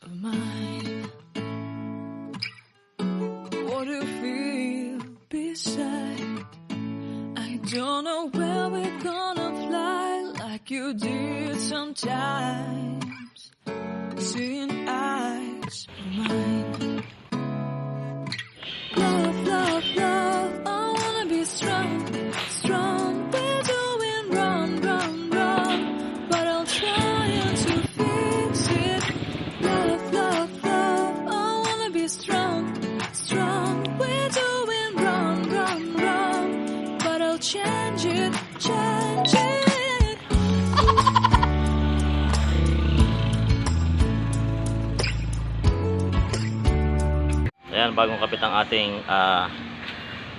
of mine. What do you feel beside? I don't know where we're gonna fly like you did sometimes. Seeing eyes of mine. Love, love, love, I wanna be strong, strong. We're doing wrong, wrong, wrong, but I'll try to fix it. Love, love, love, I wanna be strong, strong. We're doing wrong, wrong, wrong, but I'll change it, change it. Ayan, bagong kapit ang ating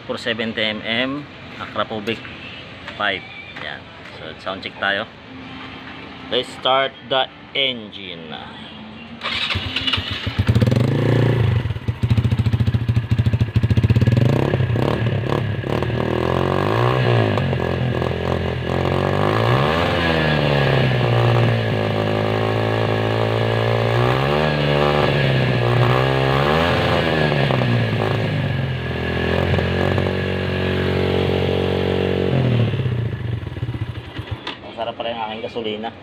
470mm akrapoviç pipe. Ayan. So sound check tayo. Let's start the engine. Sarap pala yung aking gasolina.